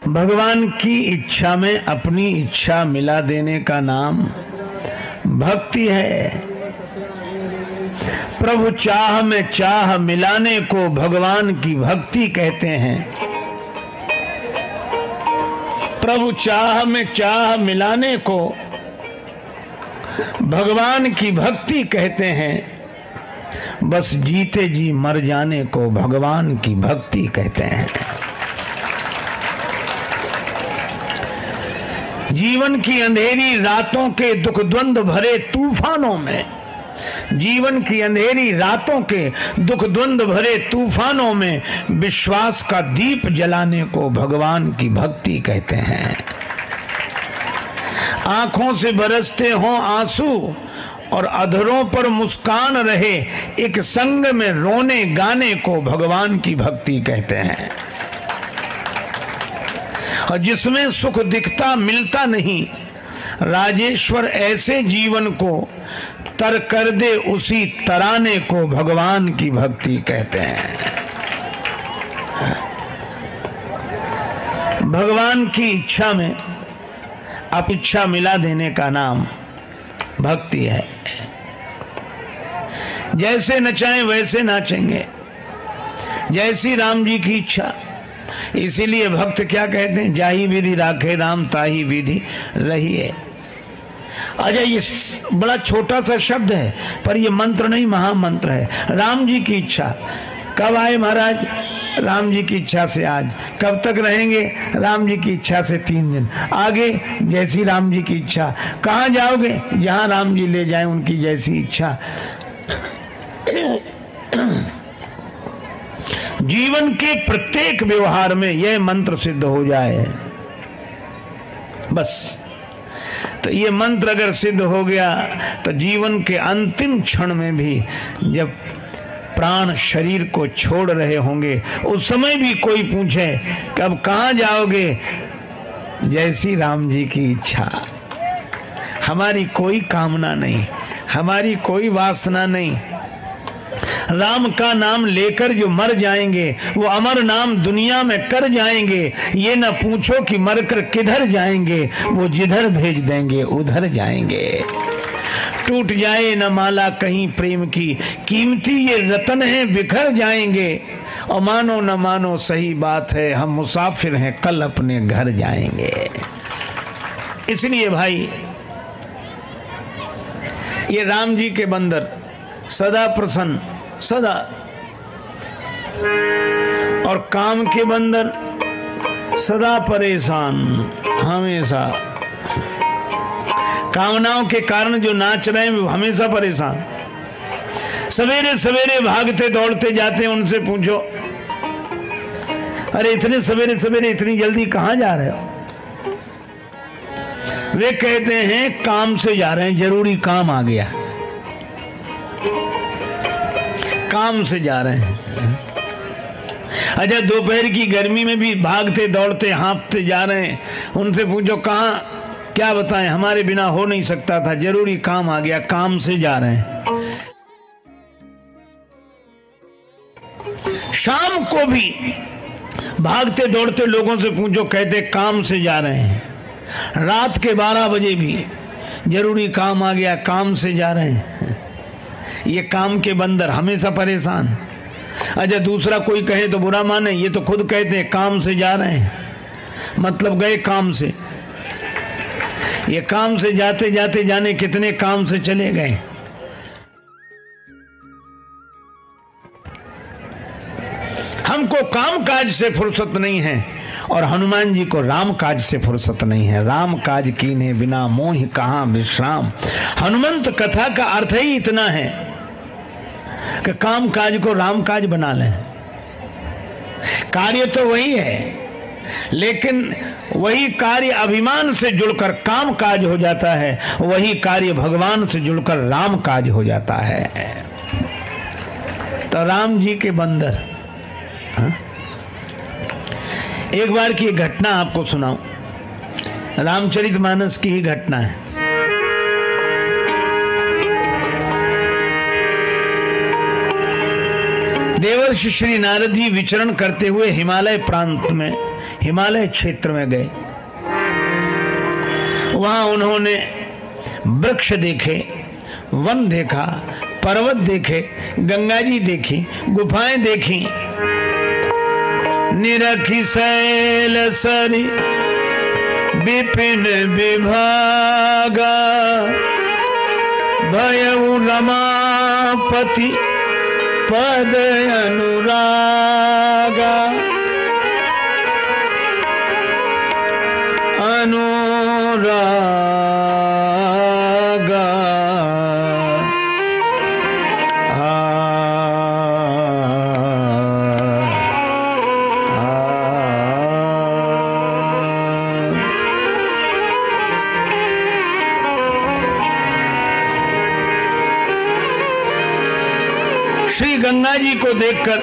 भगवान की इच्छा में अपनी इच्छा मिला देने का नाम भक्ति है। प्रभु चाह में चाह मिलाने को भगवान की भक्ति कहते हैं। प्रभु चाह में चाह मिलाने को भगवान की भक्ति कहते हैं। बस जीते जी मर जाने को भगवान की भक्ति कहते हैं। जीवन की अंधेरी रातों के दुख द्वंद भरे तूफानों में, जीवन की अंधेरी रातों के दुख द्वंद भरे तूफानों में विश्वास का दीप जलाने को भगवान की भक्ति कहते हैं। आंखों से बरसते हों आंसू और अधरों पर मुस्कान रहे, एक संग में रोने गाने को भगवान की भक्ति कहते हैं। और जिसमें सुख दिखता मिलता नहीं, राजेश्वर ऐसे जीवन को तर कर दे उसी तराने को भगवान की भक्ति कहते हैं। भगवान की इच्छा में अपिच्छा मिला देने का नाम भक्ति है। जैसे नचाएं वैसे नाचेंगे, जैसी राम जी की इच्छा। इसीलिए भक्त क्या कहते हैं, जाही विधि राखे राम ताही विधि रहिए। अच्छा, ये बड़ा छोटा सा शब्द है पर ये मंत्र नहीं, महामंत्र है। राम जी की इच्छा कब आए महाराज? राम जी की इच्छा से आज। कब तक रहेंगे? राम जी की इच्छा से 3 दिन। आगे जैसी राम जी की इच्छा। कहाँ जाओगे? जहाँ राम जी ले जाएं, उनकी जैसी इच्छा। जीवन के प्रत्येक व्यवहार में यह मंत्र सिद्ध हो जाए बस। तो ये मंत्र अगर सिद्ध हो गया तो जीवन के अंतिम क्षण में भी, जब प्राण शरीर को छोड़ रहे होंगे, उस समय भी कोई पूछे कि अब कहाँ जाओगे? जैसी राम जी की इच्छा। हमारी कोई कामना नहीं, हमारी कोई वासना नहीं। राम का नाम लेकर जो मर जाएंगे वो अमर नाम दुनिया में कर जाएंगे। ये न पूछो कि मरकर किधर जाएंगे, वो जिधर भेज देंगे उधर जाएंगे। टूट जाए न माला कहीं प्रेम की, कीमती ये रतन है बिखर जाएंगे। और मानो न मानो सही बात है, हम मुसाफिर हैं कल अपने घर जाएंगे। इसलिए भाई, ये राम जी के बंदर सदा प्रसन्न, सदा, और काम के बंदर सदा परेशान, हमेशा। कामनाओं के कारण जो नाच रहे हैं वो हमेशा परेशान। सवेरे सवेरे भागते दौड़ते जाते हैं, उनसे पूछो, अरे इतने सवेरे सवेरे इतनी जल्दी कहां जा रहे हो? वे कहते हैं काम से जा रहे हैं, जरूरी काम आ गया, काम से जा रहे हैं। अच्छा, दोपहर की गर्मी में भी भागते दौड़ते हाँफते जा रहे हैं, उनसे पूछो कहाँ, क्या बताएं, हमारे बिना हो नहीं सकता था, जरूरी काम आ गया, काम से जा रहे हैं। शाम को भी भागते दौड़ते लोगों से पूछो, कहते काम से जा रहे हैं। रात के 12 बजे भी जरूरी काम आ गया, काम से जा रहे हैं। ये काम के बंदर हमेशा परेशान। अच्छा, दूसरा कोई कहे तो बुरा माने, ये तो खुद कहते हैं काम से जा रहे हैं, मतलब गए काम से। ये काम से जाते जाते जाने कितने काम से चले गए। हमको काम काज से फुर्सत नहीं है और हनुमान जी को राम काज से फुर्सत नहीं है। राम काज कीने बिना मोहि कहाँ विश्राम। हनुमंत कथा का अर्थ ही इतना है कि काम काज को राम काज बना लें। कार्य तो वही है, लेकिन वही कार्य अभिमान से जुड़कर काम काज हो जाता है, वही कार्य भगवान से जुड़कर राम काज हो जाता है। तो राम जी के बंदर। एक बार की घटना आपको सुनाऊं, रामचरितमानस की ही घटना है। देवर्षि श्री नारद जी विचरण करते हुए हिमालय प्रांत में, हिमालय क्षेत्र में गए। वहां उन्होंने वृक्ष देखे, वन देखा, पर्वत देखे, गंगा जी देखी, गुफाएं देखी। निरखी शैल सरी विपिन विभागा, भयउ रमापति पद अनुरागा। अनुरागा श्री गंगा जी को देखकर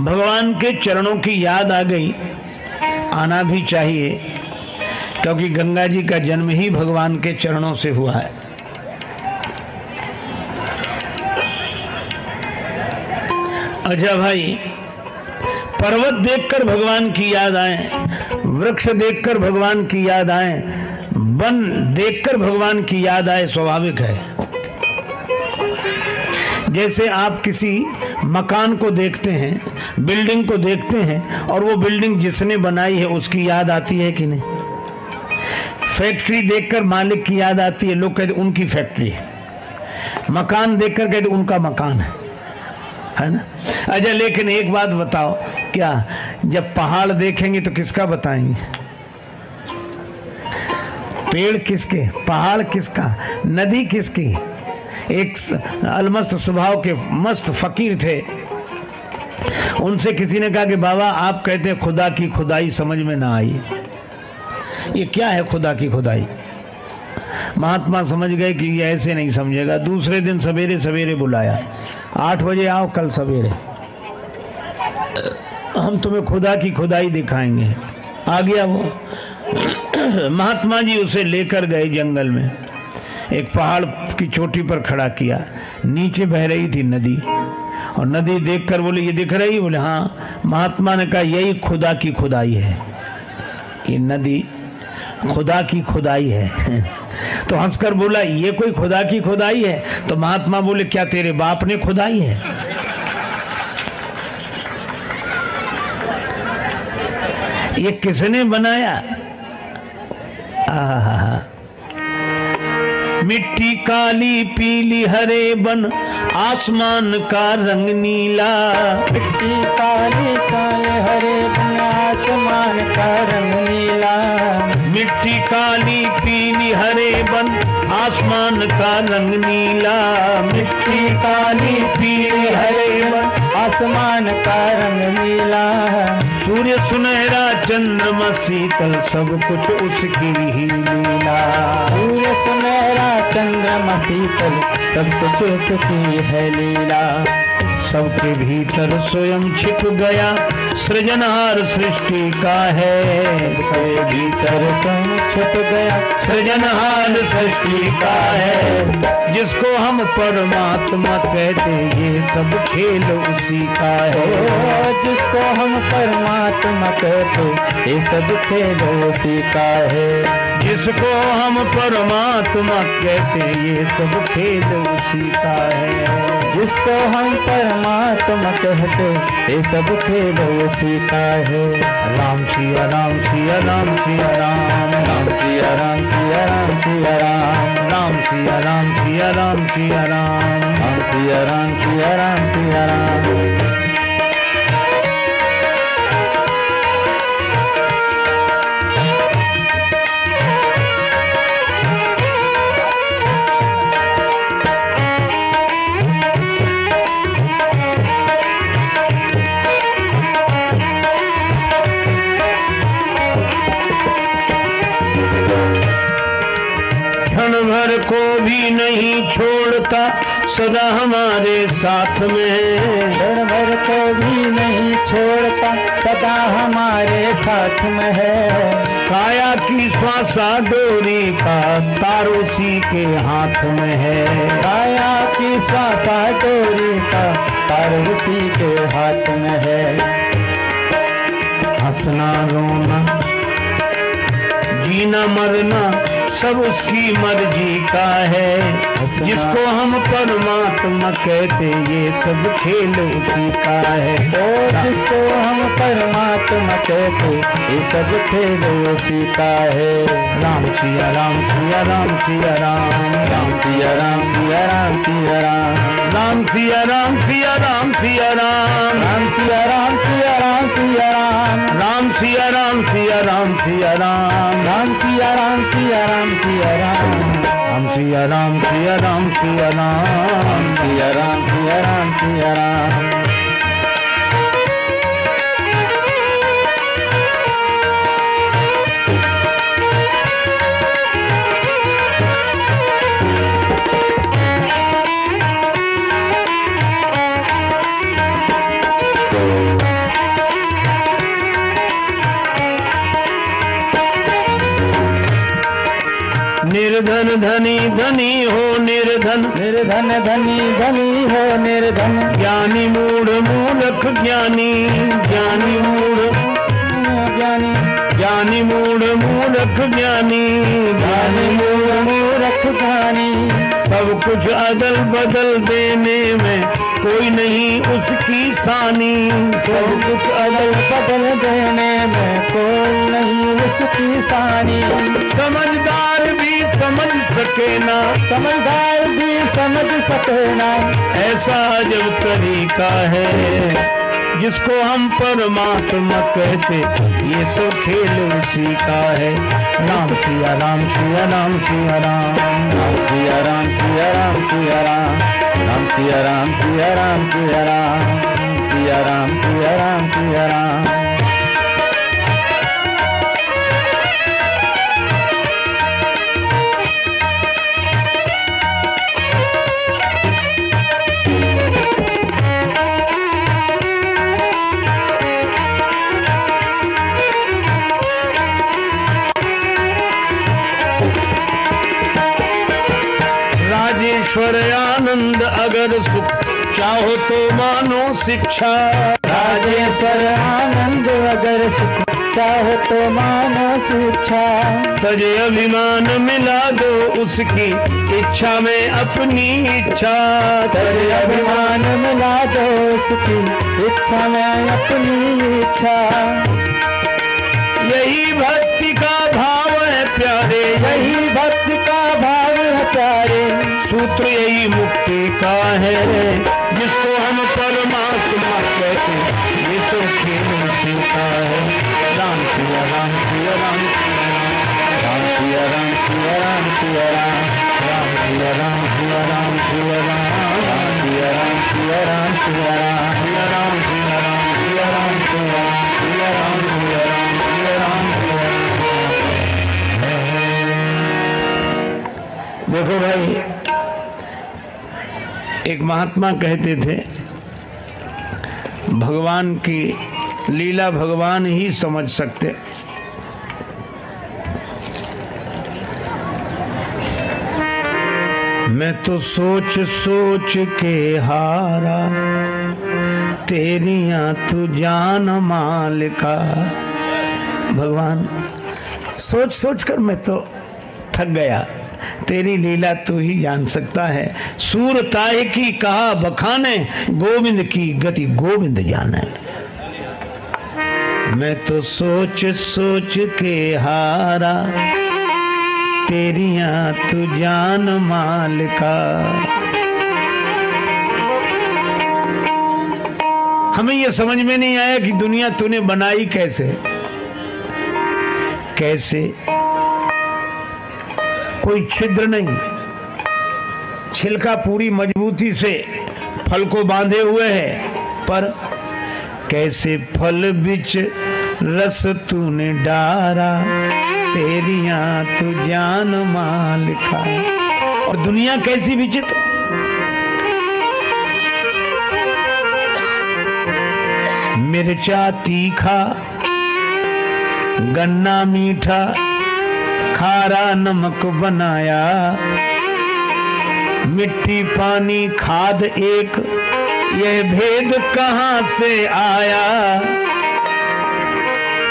भगवान के चरणों की याद आ गई। आना भी चाहिए, क्योंकि गंगा जी का जन्म ही भगवान के चरणों से हुआ है। अच्छा भाई, पर्वत देखकर भगवान की याद आए, वृक्ष देखकर भगवान की याद आए, वन देखकर भगवान की याद आए, स्वाभाविक है। जैसे आप किसी मकान को देखते हैं, बिल्डिंग को देखते हैं, और वो बिल्डिंग जिसने बनाई है उसकी याद आती है कि नहीं? फैक्ट्री देखकर मालिक की याद आती है, लोग कहते उनकी फैक्ट्री है। मकान देखकर कहते उनका मकान है ना? अच्छा, लेकिन एक बात बताओ, क्या जब पहाड़ देखेंगे तो किसका बताएंगे? पेड़ किसके, पहाड़ किसका, नदी किसकी? एक अलमस्त स्वभाव के मस्त फकीर थे, उनसे किसी ने कहा कि बाबा आप कहते हैं खुदा की खुदाई, समझ में ना आई, ये क्या है खुदा की खुदाई? महात्मा समझ गए कि ये ऐसे नहीं समझेगा। दूसरे दिन सवेरे सवेरे बुलाया, 8 बजे आओ कल सवेरे, हम तुम्हें खुदा की खुदाई दिखाएंगे। आ गया वो। महात्मा जी उसे लेकर गए जंगल में, एक पहाड़ की चोटी पर खड़ा किया, नीचे बह रही थी नदी, और नदी देखकर बोले ये दिख रही? बोले हाँ। महात्मा ने कहा यही खुदा की खुदाई है, ये नदी खुदा की खुदाई है। तो हंसकर बोला ये कोई खुदा की खुदाई है? तो महात्मा बोले क्या तेरे बाप ने खुदाई है? ये किसने बनाया? आहा, मिट्टी काली पीली हरे बन, आसमान का रंग नीला। मिट्टी काली काले हरे बन, आसमान का रंग नीला। मिट्टी काली पीली हरे बन, आसमान का रंग नीला। मिट्टी काली पीली हरे बन, आसमान का रंग नीला। सूर्य सुनहरा चंद्रमा शीतल, सब कुछ उसकी ही लीला। सूर्य सुनहरा चंद्रमा शीतल, सब कुछ उसकी है लीला। सबके भीतर स्वयं छिप गया, सृजनहार सृष्टि का है। सबके भीतर स्वयं छिप गया, सृजनहार सृष्टि का है। जिसको हम परमात्मा कहते, ये सब खेल उसी का है। जिसको हम परमात्मा कहते, ये सब खेल उसी का है। जिसको हम परमात्मा कहते, ये सब खेल उसी का है। जिसको हम परमात्मा कहते, ये सब खेल उसी का है। राम सिया राम सिया राम सिया राम, राम सिया राम सिया राम सिया राम, राम सिया राम सिया राम सिया राम, राम सिया राम सिया राम सिया राम। भर को भी नहीं छोड़ता, सदा हमारे साथ में। क्षण भर को भी नहीं छोड़ता, सदा हमारे साथ में है। काया की श्वासा डोरी का, तार उसी के हाथ में है। काया की श्वासा डोरी का, पार उसी के हाथ में है। हंसना रोना जीना मरना सब उसकी मर्जी का है। जिसको हम परमात्मा कहते ये सब खेल उसी का है। और जिसको हम परमात्मा कहते ये सब खेल उसी का है। राम सिया राम सिया राम सिया राम राम सिया राम सिया राम सिया राम राम सिया राम सिया राम सिया राम राम सिया राम सिया राम सिया राम राम सिया राम सिया राम सिया राम राम सिया राम सिया राम सिया राम राम सिया राम सिया राम सिया राम सिया राम सिया राम सिया राम। निर्धन धनी धनी हो निर्धन निर्धन धनी धनी हो निर्धन ज्ञानी मूढ़ मूर्ख ज्ञानी ज्ञानी मूढ़ ज्ञानी ज्ञानी मूढ़ मूर्ख ज्ञानी ज्ञानी मूर्ख ज्ञानी सब कुछ अदल बदल देने में कोई नहीं उसकी सानी। सब कुछ अदल बदल देने में कोई नहीं उसकी सानी। समझदार भी समझ सके ना समझदार भी समझ सके ना ऐसा अजब तरीका है। जिसको हम परमात्मा कहते ये सब खेल उसी का है। राम सिया राम सिया राम सिया राम राम सिया राम सिया राम सिया राम राम सिया राम सिया राम सिया राम सिया राम सिया राम सिया राम। राजेश्वर आनंद अगर सुख चाहो तो मानो शिक्षा। राजेश्वर आनंद अगर सुख चाहो तो मानो शिक्षा। तजे अभिमान मिला दो उसकी इच्छा में अपनी इच्छा। तजे अभिमान मिला दो उसकी इच्छा में अपनी इच्छा। यही भक्ति का भाव है प्यारे यही भक्ति का भाव है प्यारे। सूत्र यही मुक्ति का है। जिसको हम परमात्मा कहते ये सब खेल उसी का है। राम सिया राम सिया राम राम सिया राम सिया राम सिया राम राम सिया राम सिया राम सिया राम राम सिया राम सिया राम सिया राम सिया राम सिया राम सिया राम सिया राम सिया राम सिया राम सिया राम। देखो भाई एक महात्मा कहते थे भगवान की लीला भगवान ही समझ सकते। मैं तो सोच सोच के हारा तेरियां तू जान मालिका। भगवान सोच सोच कर मैं तो थक गया, तेरी लीला तू ही जान सकता है। सूर ताए की कहा बखाने, गोविंद की गति गोविंद जाने। मैं तो सोच सोच के हारा तेरियां तू जान मालिका। हमें यह समझ में नहीं आया कि दुनिया तूने बनाई कैसे कैसे। कोई छिद्र नहीं, छिलका पूरी मजबूती से फल को बांधे हुए है, पर कैसे फल बिच रस तूने डारा तेरियां तू जान मालिका। और दुनिया कैसी विचित्र। मिर्चा तीखा, गन्ना मीठा, खारा नमक बनाया। मिट्टी पानी खाद एक, ये भेद कहाँ से आया,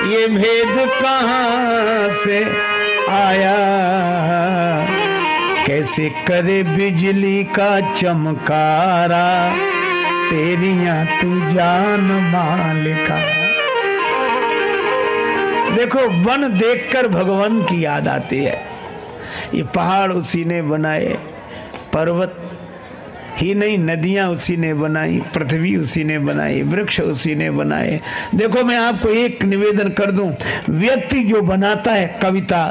ये भेद कहाँ से आया, कैसे करे बिजली का चमकारा, तेरियां तू जान मालिका। देखो वन देखकर भगवान की याद आती है। ये पहाड़ उसी ने बनाए, पर्वत ही नहीं नदियां उसी ने बनाई, पृथ्वी उसी ने बनाई, वृक्ष उसी ने बनाए। देखो मैं आपको एक निवेदन कर दूं, व्यक्ति जो बनाता है कविता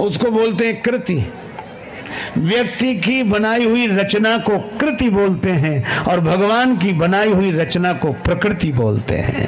उसको बोलते हैं कृति, व्यक्ति की बनाई हुई रचना को कृति बोलते हैं और भगवान की बनाई हुई रचना को प्रकृति बोलते हैं।